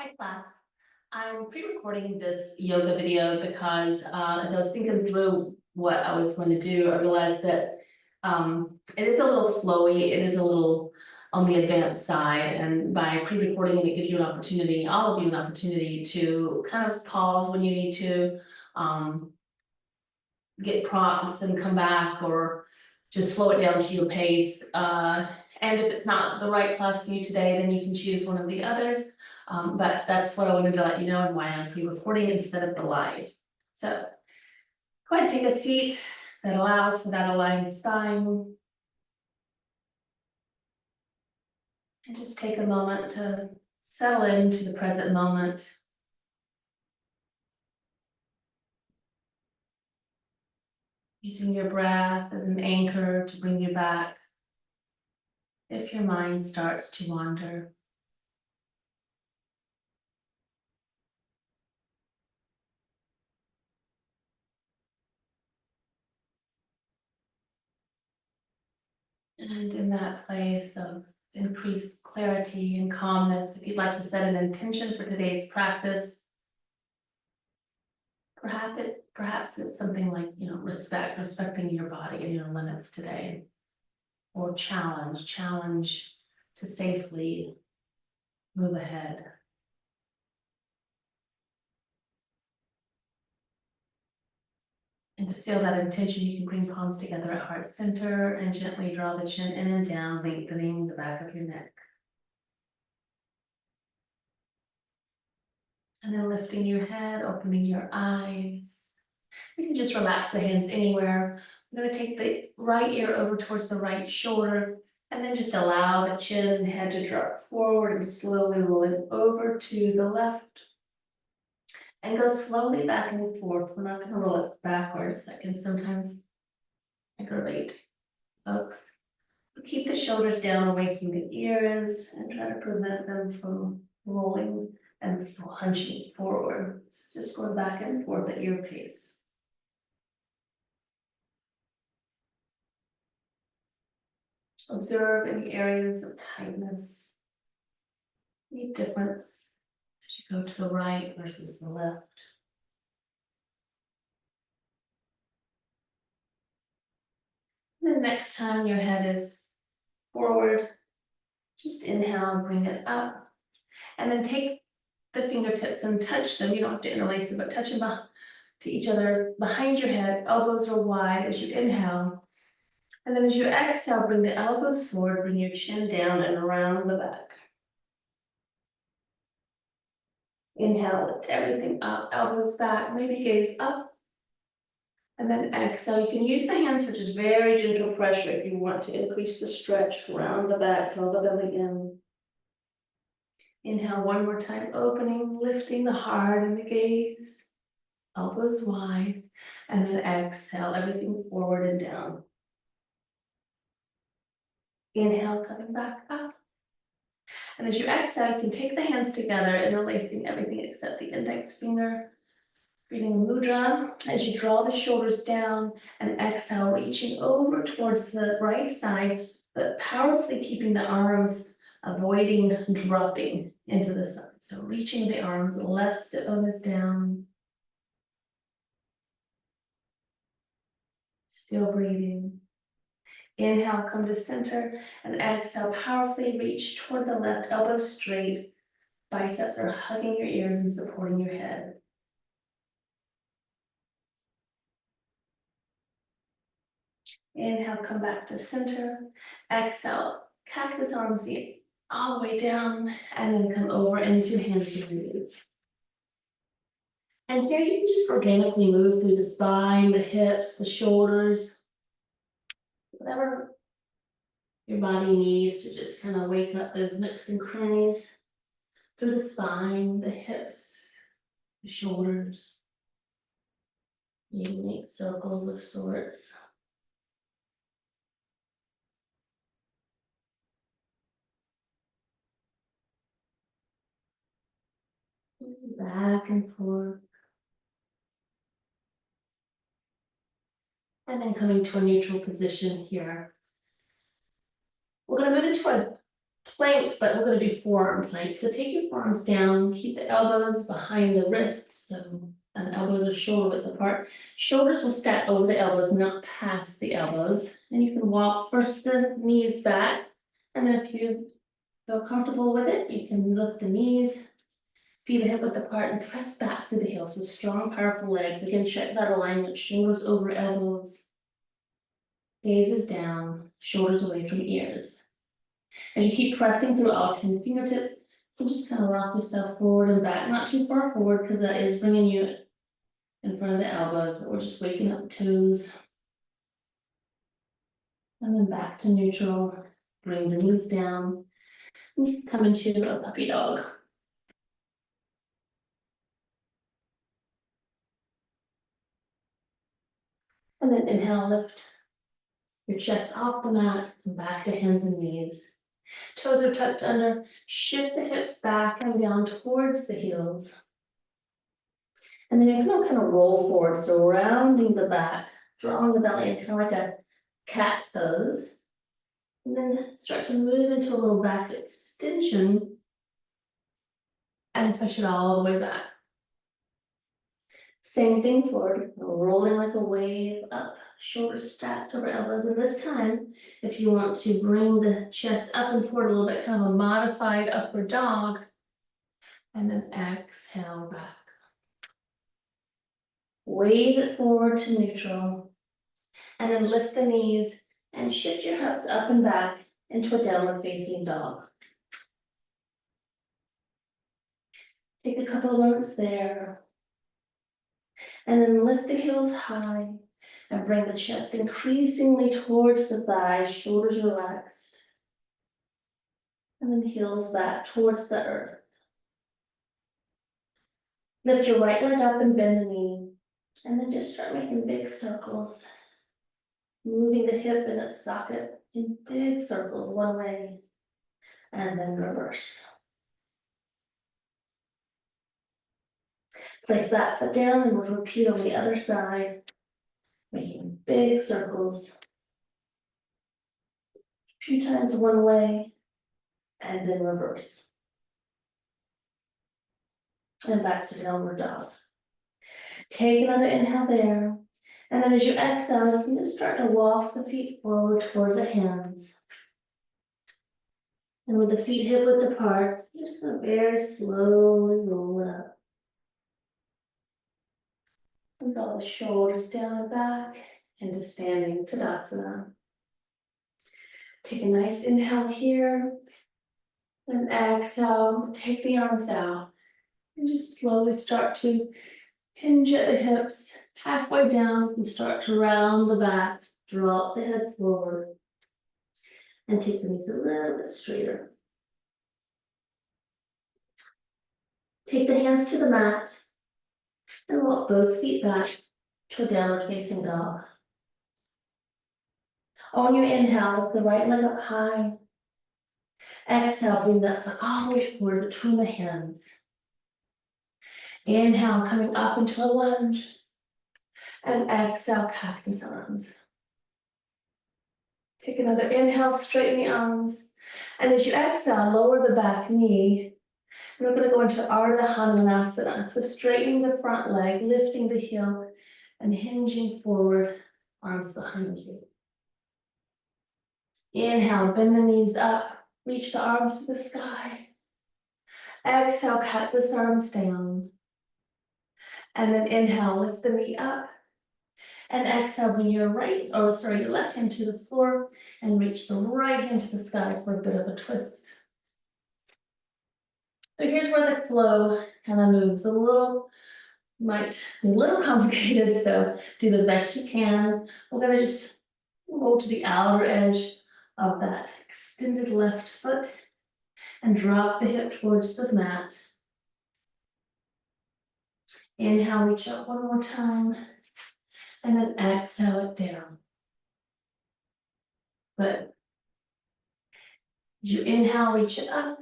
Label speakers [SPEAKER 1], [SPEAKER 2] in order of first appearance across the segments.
[SPEAKER 1] Hi class. I'm pre-recording this yoga video because as I was thinking through what I was going to do, I realized that it is a little flowy, it is a little on the advanced side, and by pre-recording it, it gives you an opportunity, all of you an opportunity to kind of pause when you need to, um, get prompts and come back, or just slow it down to your pace. And if it's not the right class for you today, then you can choose one of the others. But that's what I wanted to let you know and why I'm pre-recording instead of the live. So go ahead and take a seat that allows for that aligned spine. And just take a moment to settle into the present moment. Using your breath as an anchor to bring you back if your mind starts to wander. And in that place of increased clarity and calmness, if you'd like to set an intention for today's practice, perhaps it's something like, respecting your body and your limits today, or challenge to safely move ahead. And to seal that intention, you can bring palms together at heart center and gently draw the chin in and down, lengthening the back of your neck. And then lifting your head, opening your eyes. You can just relax the hands anywhere. I'm going to take the right ear over towards the right shoulder, and then just allow the chin and head to drop forward and slowly roll it over to the left. And go slowly back and forth. We're not going to roll it backwards. That can sometimes aggravate folks. But keep the shoulders down away from the ears and try to prevent them from rolling and hunching forward. So just going back and forth at your pace. Observe any areas of tightness, any difference as you go to the right versus the left. And then next time your head is forward, just inhale and bring it up. And then take the fingertips and touch them. You don't have to interlace them, but touch them to each other behind your head. Elbows are wide as you inhale. And then as you exhale, bring the elbows forward, bring your chin down and around the back. Inhale, lift everything up, elbows back, maybe gaze up. And then exhale, you can use the hands for just very gentle pressure if you want to increase the stretch around the back, draw the belly in. Inhale one more time, opening, lifting the heart and the gaze, elbows wide, and then exhale, everything forward and down. Inhale, coming back up. And as you exhale, you can take the hands together, interlacing everything except the index finger. Creating a mudra as you draw the shoulders down and exhale, reaching over towards the right side, but powerfully keeping the arms, avoiding dropping into the side. So reaching the arms, left sit bones down. Still breathing. Inhale, come to center, and exhale, powerfully reach toward the left, elbow straight. Biceps are hugging your ears and supporting your head. Inhale, come back to center. Exhale, cactus arms all the way down, and then come over into hands to knees. And here you can just organically move through the spine, the hips, the shoulders, whatever your body needs to just kind of wake up those nooks and crannies through the spine, the hips, the shoulders. You make circles of sorts. Back and forth. And then coming to a neutral position here. We're going to move into plank, but we're gonna do forearm plank. So take your forearms down, keep the elbows behind the wrists, so and elbows are shoulder width apart. Shoulders will stack over the elbows, not past the elbows. And you can walk first the knees back, and then if you feel comfortable with it, you can lift the knees, feet hip width apart, and press back through the heels. So strong, powerful legs. Again, check that alignment, shoulders over elbows. Gaze is down, shoulders away from ears. As you keep pressing through all 10 fingertips, you just kind of rock yourself forward and back, not too far forward because that is bringing you in front of the elbows, but we're just waking up the toes. And then back to neutral, bring the knees down, and you can come into a puppy dog. And then inhale, lift your chest off the mat, and back to hands and knees. Toes are tucked under, shift the hips back and down towards the heels. And then you're gonna kind of roll forward, so rounding the back, drawing the belly in, kind of like a cat pose. And then start to move into a little back extension and push it all the way back. Same thing forward, rolling like a wave up, shoulders stacked over elbows. And this time, if you want to bring the chest up and forward a little bit, kind of a modified upward dog, and then exhale back. Wave it forward to neutral, and then lift the knees and shift your hips up and back into a downward facing dog. Take a couple of moments there, and then lift the heels high and bring the chest increasingly towards the thighs, shoulders relaxed, and then heels back towards the earth. Lift your right leg up and bend the knee, and then just start making big circles, moving the hip in its socket in big circles one way, and then reverse. Place that foot down and we'll repeat on the other side, making big circles. A few times one way, and then reverse. And back to downward dog. Take another inhale there. And then as you exhale, you can just start to walk the feet forward toward the hands. And with the feet hip width apart, you're just gonna very slowly roll it up. And draw the shoulders down and back into standing Tadasana. Take a nice inhale here. And exhale, take the arms out. And just slowly start to hinge at the hips. Halfway down, and start to round the back. Drop the head forward. And take the knees a little bit straighter. Take the hands to the mat. And walk both feet back to a downward facing dog. On your inhale, lift the right leg up high. Exhale, bring that foot all the way forward between the hands. Inhale, coming up into a lunge. And exhale, cactus arms. Take another inhale, straighten the arms. And as you exhale, lower the back knee. And we're going to go into Ardha Hanumanasana. So straightening the front leg, lifting the heel, and hinging forward, arms behind you. Inhale, bend the knees up, reach the arms to the sky. Exhale, cactus arms down. And then inhale, lift the knee up. And exhale, bring your your left hand to the floor and reach the right hand to the sky for a bit of a twist. So here's where the flow kind of moves a little, might be a little complicated, so do the best you can. We're gonna just roll to the outer edge of that extended left foot and drop the hip towards the mat. Inhale, reach up one more time, and then exhale it down. Good. As you inhale, reach it up,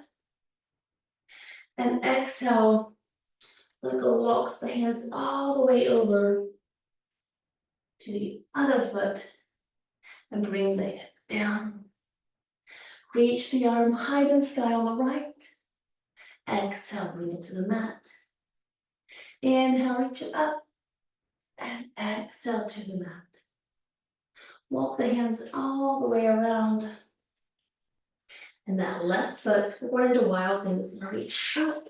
[SPEAKER 1] and exhale, let go, walk the hands all the way over to the other foot and bring the hips down. Reach the arm high to the sky on the right. Exhale, bring it to the mat. Inhale, reach it up. And exhale to the mat. Walk the hands all the way around. And that left foot, we're into wild things. Now reach up,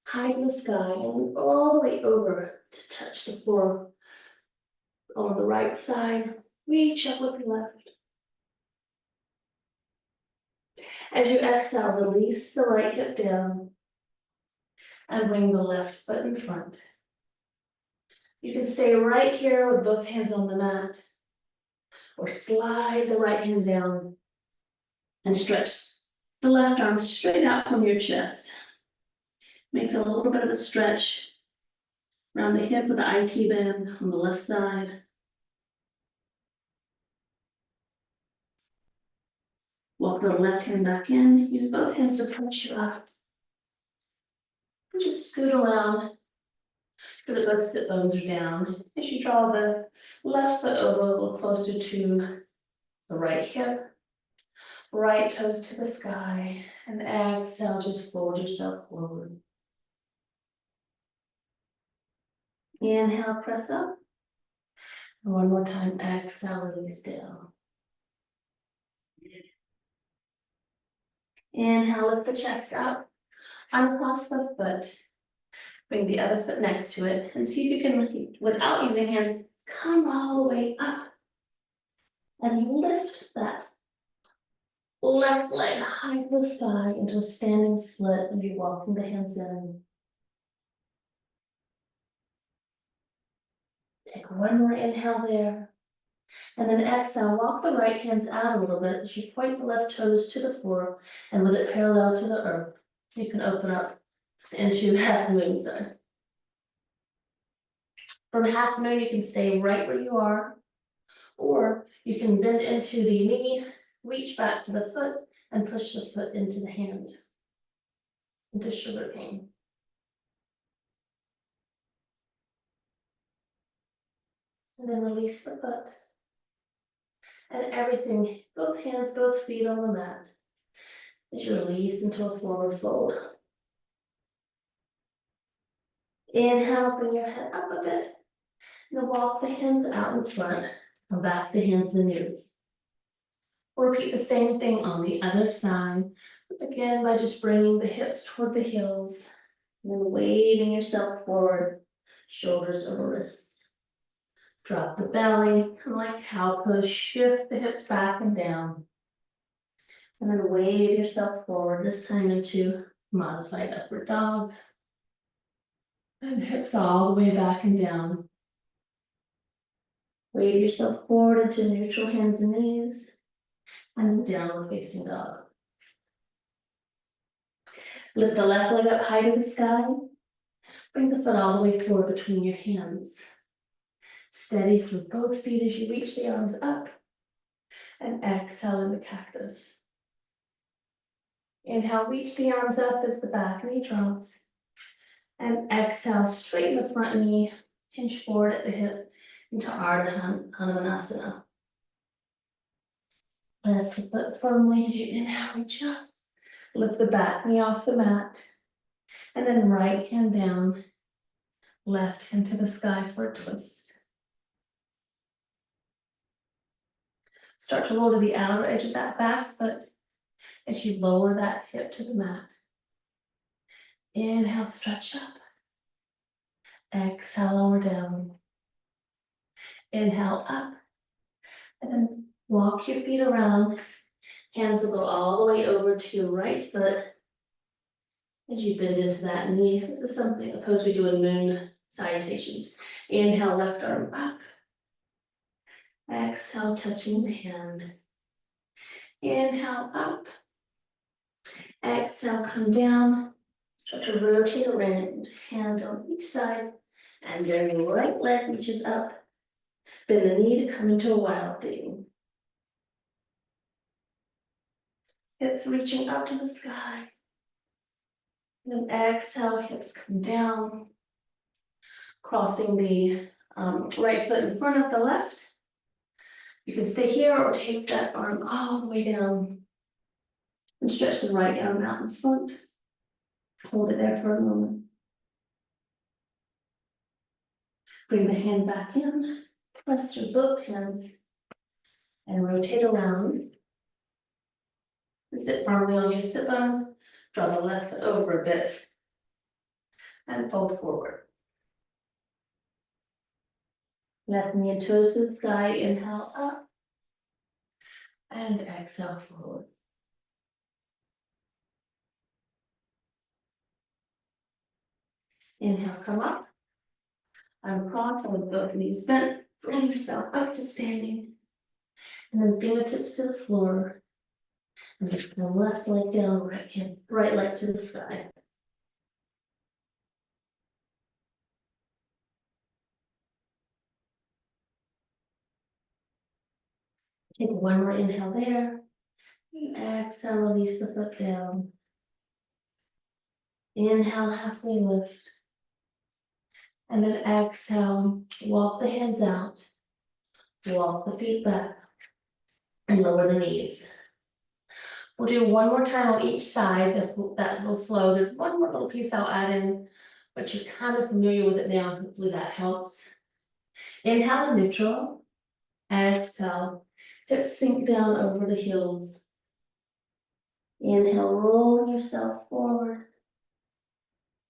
[SPEAKER 1] high in the sky, and all the way over to touch the floor. On the right side, reach up with the left. As you exhale, release the right hip down and bring the left foot in front. You can stay right here with both hands on the mat, or slide the right hand down and stretch the left arm straight out from your chest. May feel a little bit of a stretch around the hip with the IT band on the left side. Walk the left hand back in. Use both hands to push you up. And just scoot around so that both sit bones are down. As you draw the left foot over a little closer to the right hip, right toes to the sky, and exhale, just fold yourself forward. Inhale, press up. And one more time, exhale, release down. Inhale, lift the chest up, uncross the foot. Bring the other foot next to it and see if you can, without using hands, come all the way up. And lift that left leg high to the sky into a standing split and be walking the hands in. Take one more inhale there. And then exhale, walk the right hands out a little bit as you point the left toes to the floor and with it parallel to the earth. So you can open up into half moon side. From half moon, you can stay right where you are, or you can bend into the knee, reach back for the foot, and push the foot into the hand, into sugar cane. And then release the foot. And everything, both hands, both feet on the mat, as you release into a forward fold. Inhale, bring your head up a bit. And walk the hands out in front, come back to hands and knees. Repeat the same thing on the other side. Again, by just bringing the hips toward the heels, and then waving yourself forward, shoulders over wrists. Drop the belly, kind of like cow pose, shift the hips back and down. And then wave yourself forward, this time into modified upward dog. And hips all the way back and down. Wave yourself forward into neutral hands and knees. And downward facing dog. Lift the left leg up high to the sky. Bring the foot all the way forward between your hands. Steady through both feet as you reach the arms up. And exhale in the cactus. Inhale, reach the arms up as the back knee drops. And exhale, straighten the front knee, hinge forward at the hip into Ardha Hanumanasana. Press the foot firmly as you inhale, reach up. Lift the back knee off the mat. And then right hand down, left hand to the sky for a twist. Start to roll to the outer edge of that back foot as you lower that hip to the mat. Inhale, stretch up. Exhale, lower down. Inhale, up. And then walk your feet around. Hands will go all the way over to your right foot as you bend into that knee. This is something, a pose we do in moon salutations. Inhale, left arm up. Exhale, touching the hand. Inhale, up. Exhale, come down. Start to rotate around, hands on each side. And then your right leg reaches up. Bend the knee to come into a wild thing. Hips reaching up to the sky. And then exhale, hips come down. Crossing the right foot in front of the left. You can stay here or take that arm all the way down
[SPEAKER 2] And stretch the right arm out in front. Hold it there for a moment. Bring the hand back in, press through both hands, and rotate around. Sit firmly on your sit bones, draw the left foot over a bit, and fold forward. Left knee and toes to the sky, inhale up, and exhale forward. Inhale, come up. Uncross with both knees bent, bring yourself up to standing. And then fingertips to the floor. And just the left leg down, right leg to the sky. Take one more inhale there. And exhale, release the foot down. Inhale, halfway lift. And then exhale, walk the hands out. Walk the feet back. And lower the knees. We'll do one more time on each side, that will flow. There's one more little piece I'll add in, but you're kind of familiar with it now. Hopefully that helps. Inhale in neutral. Exhale, hips sink down over the heels. Inhale, rolling yourself forward.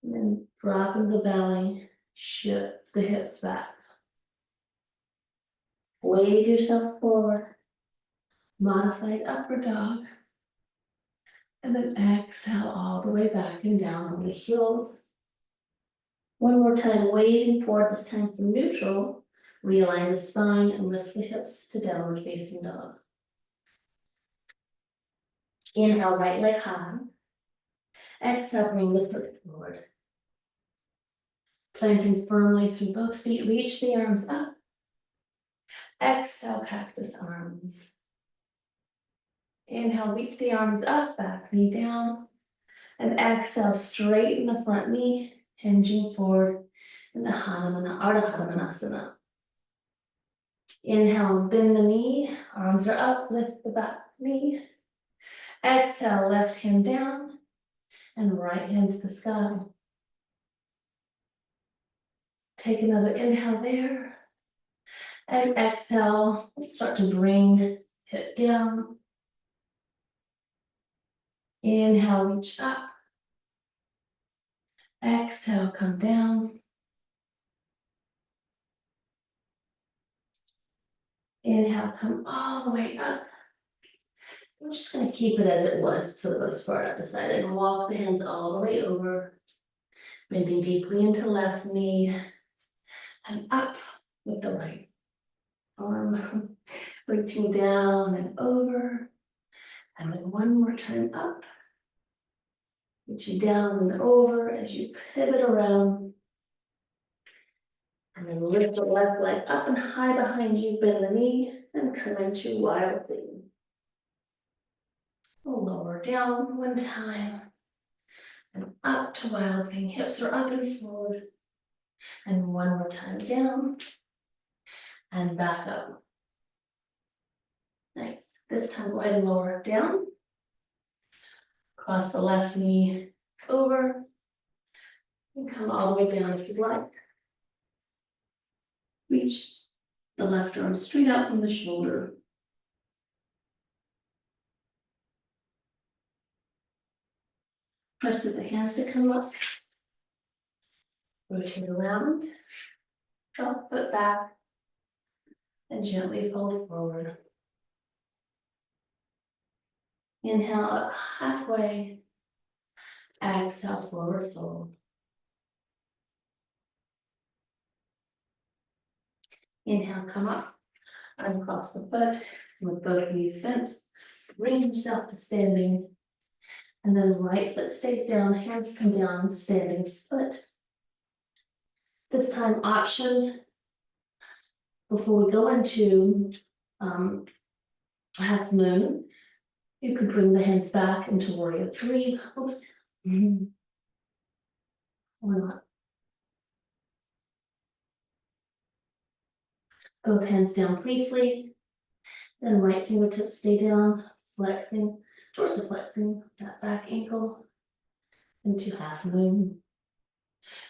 [SPEAKER 2] And then dropping the belly, shift the hips back. Wave yourself forward. Modified upward dog. And then exhale all the way back and down on the heels. One more time, waving forward, this time from neutral. Realign the spine and lift the hips to downward facing dog. Inhale, right leg high. Exhale, bring the foot forward. Planting firmly through both feet, reach the arms up. Exhale, cactus arms. Inhale, reach the arms up, back knee down. And exhale, straighten the front knee, hinging forward in the Ardha Hanumanasana. Inhale, bend the knee, arms are up, lift the back knee. Exhale, left hand down and right hand to the sky. Take another inhale there. And exhale, start to bring hip down. Inhale, reach up. Exhale, come down. Inhale, come all the way up. I'm just going to keep it as it was for the most part. I've decided and walk the hands all the way over. Bending deeply into left knee. And up with the right arm. Reaching down and over. And then one more time up. Reaching down and over as you pivot around. And then lift the left leg up and high behind you, bend the knee, and come into wild thing. Lower down one time. And up to wild thing. Hips are up and forward. And one more time down. And back up. Nice. This time go ahead and lower it down. Cross the left knee over. And come all the way down if you'd like. Reach the left arm straight out from the shoulder. Press with the hands to come up. Rotate around. Drop foot back. And gently fold forward. Inhale up halfway. Exhale, forward fold. Inhale, come up. Uncross the foot with both knees bent. Bring yourself to standing. And then right foot stays down, hands come down, standing split. This time option, before we go into half moon, you could bring the hands back into warrior three. Oops. Or not. Both hands down briefly. Then right fingertips stay down, flexing. dorsiflexing that back ankle into half moon.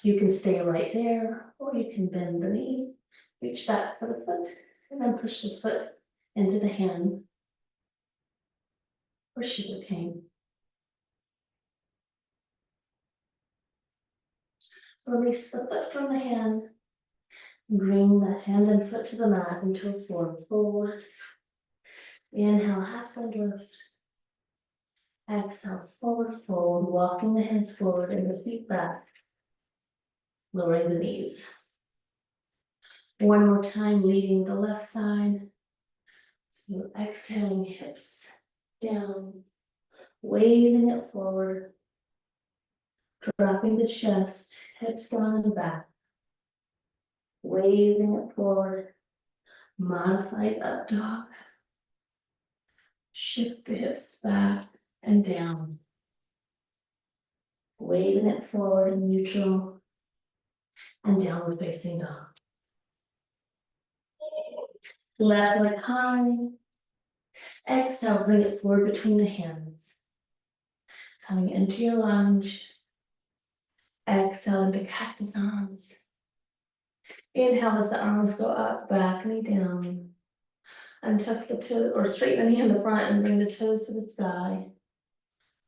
[SPEAKER 2] You can stay right there, or you can bend the knee, reach back for the foot, and then push the foot into the hand for sugar cane. Release the foot from the hand. Bring the hand and foot to the mat into a forward fold. Inhale, halfway lift. Exhale, forward fold, walking the hands forward and the feet back. Lowering the knees. One more time, leading the left side. So exhaling, hips down, waving it forward. Dropping the chest, hips down and back. Waving it forward. Modified up dog. Shift the hips back and down. Waving it forward in neutral and downward facing dog. Left leg high. Exhale, bring it forward between the hands. Coming into your lunge. Exhale into cactus arms. Inhale as the arms go up, back, knee down. Untuck the toe or straighten the knee in the front and bring the toes to the sky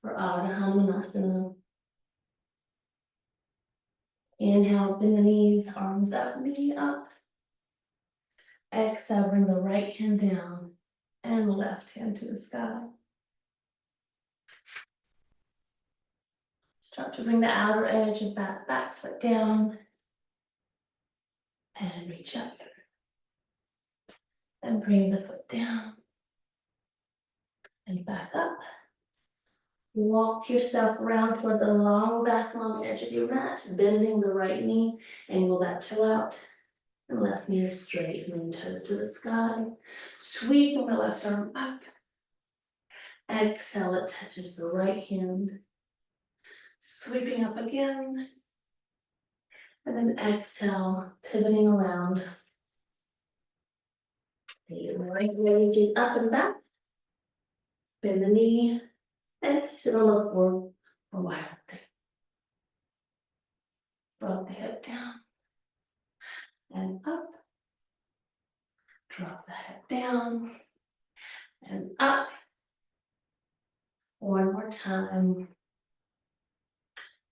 [SPEAKER 2] for Ardha Hanumanasana. Inhale, bend the knees, arms up, knee up. Exhale, bring the right hand down and left hand to the sky. Start to bring the outer edge of that back foot down and reach up. And bring the foot down and back up. Walk yourself around toward the long back, long edge of your mat, bending the right knee, angle that toe out. The left knee is straight, and toes to the sky. Sweeping the left arm up. Exhale, it touches the right hand. Sweeping up again. And then exhale, pivoting around. The right leg up and back. Bend the knee and sit on the floor for a while. Drop the hip down and up. Drop the hip down and up. One more time.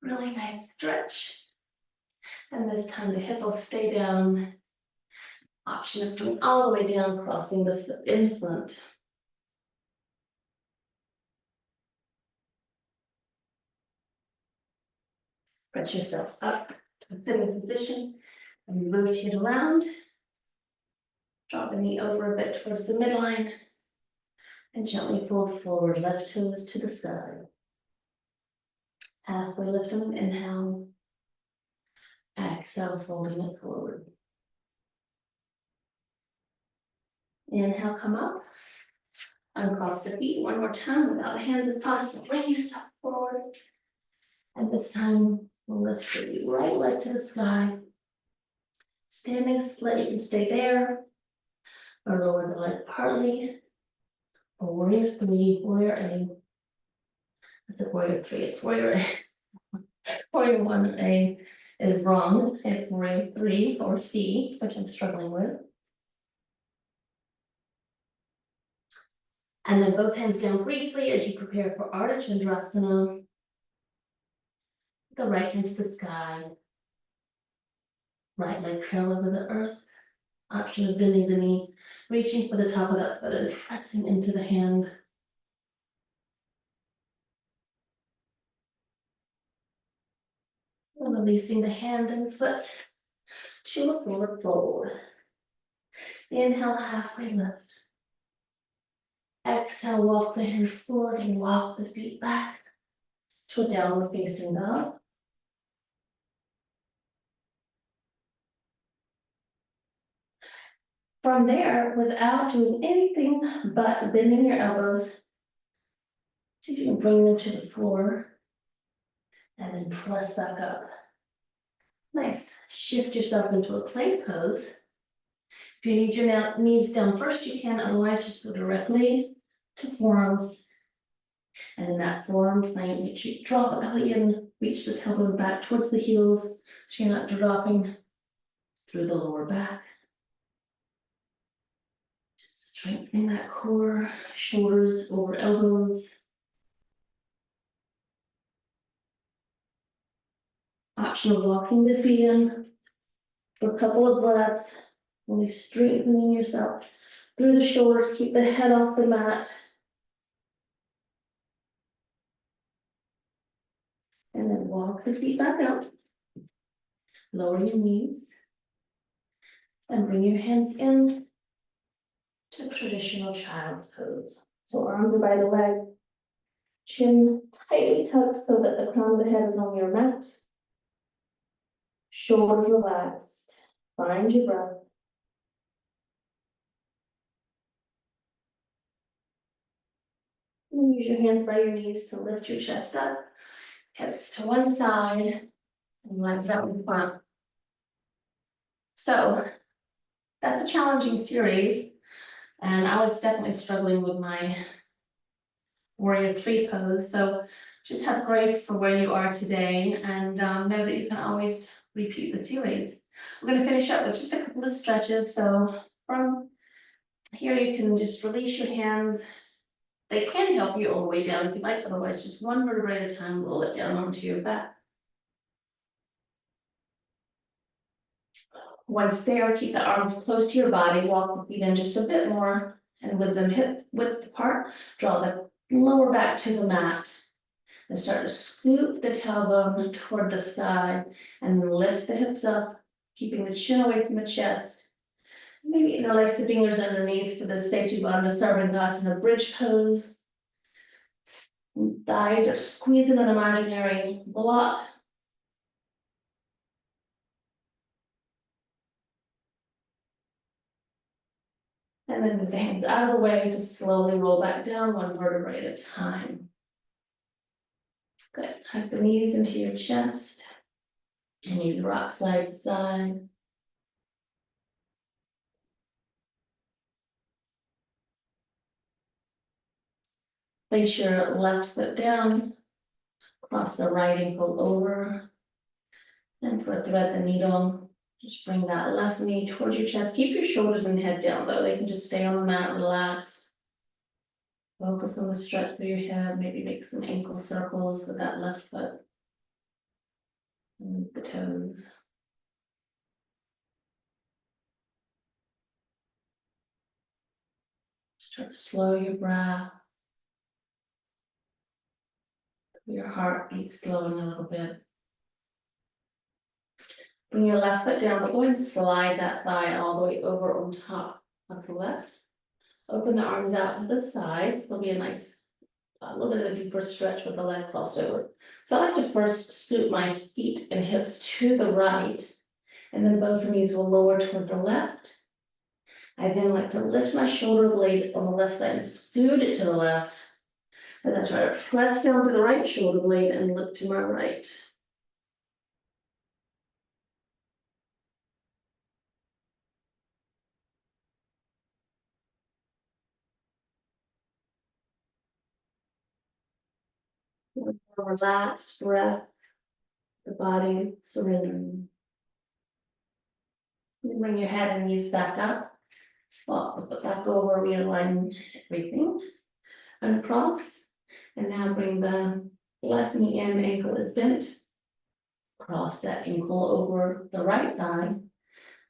[SPEAKER 2] Really nice stretch. And this time the hip will stay down. Option of coming all the way down, crossing the foot in front. Stretch yourself up to a sitting position and rotate around. Drop the knee over a bit towards the midline and gently fold forward, left toes to the sky. Halfway lift on an inhale. Exhale, folding it forward. Inhale, come up. Uncross the feet one more time without the hands if possible. Bring yourself forward. And this time, we'll lift the right leg to the sky. Standing split, you can stay there. Or lower the leg partly. Or warrior three, warrior A. That's a warrior three, it's warrior A. Warrior one A is wrong. It's warrior three or C, which I'm struggling with. And then both hands down briefly as you prepare for Ardha Chandrasana. The right hand to the sky. Right leg trail over the earth. Option of bending the knee, reaching for the top of that foot and pressing into the hand. And releasing the hand and foot to a forward fold. Inhale, halfway lift. Exhale, walk the hands forward and walk the feet back to a downward facing dog. From there, without doing anything but bending your elbows, see if you can bring them to the floor and then press back up. Nice. Shift yourself into a plank pose. If you need your knees down first, you can, otherwise just go directly to forearms And in that forearm plank, make sure you draw the belly in, reach the tailbone back towards the heels, so you're not dropping through the lower back. Just strengthening that core, shoulders over elbows. Option of walking the feet in for a couple of breaths, really strengthening yourself through the shoulders, keep the head off the mat. And then walk the feet back out. Lower your knees. And bring your hands in to traditional child's pose. So arms are by the legs, chin tightly tucked so that the crown of the head is on your mat. Shoulders relaxed. Find your breath. And then use your hands by your knees to lift your chest up, hips to one side, and legs out in front. So that's a challenging series, and I was definitely struggling with my warrior three pose. So just have grace for where you are today, and know that you can always repeat the series. We're going to finish up with just a couple of stretches. So from here, you can just release your hands. They can help you all the way down if you like, otherwise just one vertebrae at a time, roll it down onto your back. Once there, keep the arms close to your body, walk the feet in just a bit more, and with them hip width apart, draw the lower back to the mat. And start to scoop the tailbone toward the sky, and then lift the hips up, keeping the chin away from the chest. Maybe interlace the fingers underneath for the Setu Bandha Sarvangasana bridge pose. Thighs are squeezing an imaginary block. And then with the hands out of the way to slowly roll back down one vertebrae at a time. Good. Hug the knees into your chest. And you rock side to side. Place your left foot down. Cross the right ankle over. And for thread the needle, just bring that left knee towards your chest. Keep your shoulders and head down though. They can just stay on the mat, relax. Focus on the stretch through your head. Maybe make some ankle circles with that left foot. And move the toes. Start to slow your breath. Your heartbeat slowing a little bit. Bring your left foot down, but go ahead and slide that thigh all the way over on top of the left. Open the arms out to the sides. There'll be a nice, a little bit of a deeper stretch with the leg crossed over. So I like to first scoop my feet and hips to the right, and then both knees will lower toward the left. I then like to lift my shoulder blade on the left side and scoot it to the left. And then try to press down to the right shoulder blade and look to my right. A relaxed breath, the body surrendering. You bring your head and knees back up. Walk the foot back over, realign everything. Uncross. And now bring the left knee in, ankle is bent. Cross that ankle over the right thigh.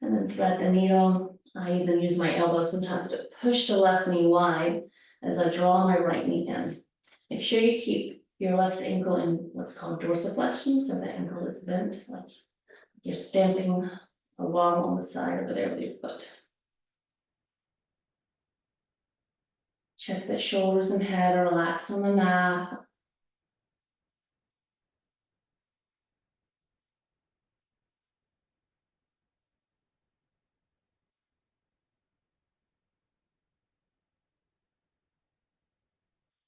[SPEAKER 2] And then thread the needle. I even use my elbow sometimes to push the left knee wide as I draw my right knee in. Make sure you keep your left ankle in what's called dorsiflexion, so the ankle is bent, like you're stamping a wall on the side over there with your foot. Check that shoulders and head are relaxed on the mat.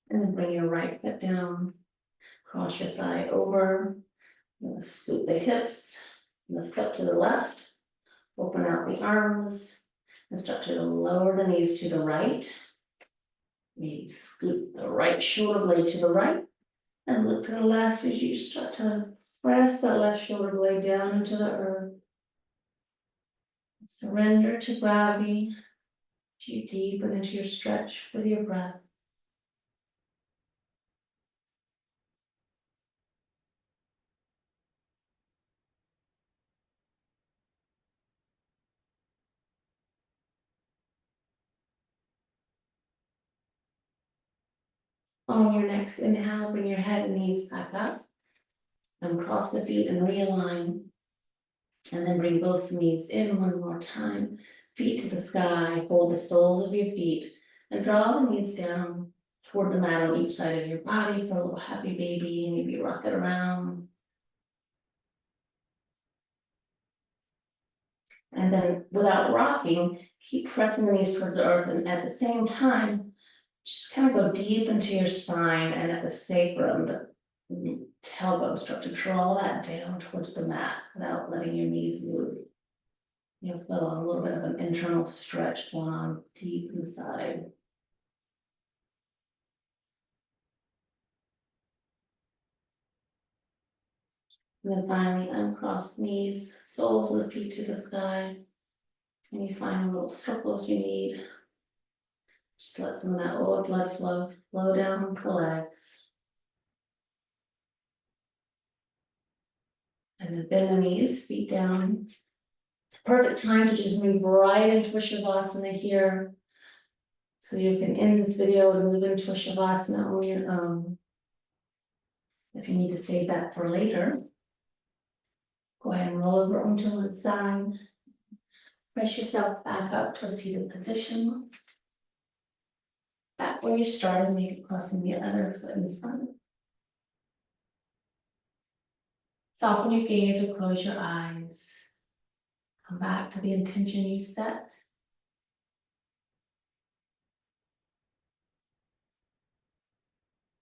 [SPEAKER 2] And then bring your right foot down, cross your thigh over, scoop the hips, and the foot to the left, open out the arms, and start to lower the knees to the right. Maybe scoot the right shoulder blade to the right and look to the left as you start to press that left shoulder blade down into the earth. Surrender to gravity as you deepen into your stretch with your breath. On your next inhale, bring your head and knees back up. And cross the feet and realign. And then bring both knees in one more time. Feet to the sky, hold the soles of your feet. And draw the knees down toward the mat on each side of your body for a little happy baby. Maybe rock it around. And then without rocking, keep pressing the knees towards the earth, and at the same time, just kind of go deep into your spine and at the sacrum, the tailbone, start to draw that down towards the mat without letting your knees move. You'll feel a little bit of an internal stretch going on deep inside. And then finally uncross knees, soles of the feet to the sky. And you find little circles you need. Just let some of that old blood flow down the legs. And then bend the knees, feet down. Perfect time to just move right into a Shavasana here. So you can end this video and move into a Shavasana on your own. If you need to save that for later, go ahead and roll over onto one side. Press yourself back up to a seated position. Back where you started, maybe crossing the other foot in front. Soften your gaze or close your eyes. Come back to the intention you set.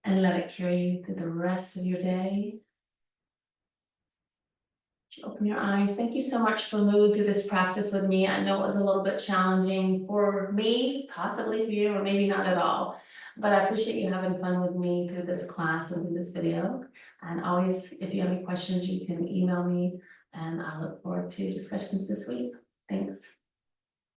[SPEAKER 2] And let it carry you through the rest of your day. Open your eyes. Thank you so much for moving through this practice with me. I know it was a little bit challenging for me, possibly for you, or maybe not at all. But I appreciate you having fun with me through this class and through this video. And always, if you have any questions, you can email me, and I look forward to discussions this week. Thanks.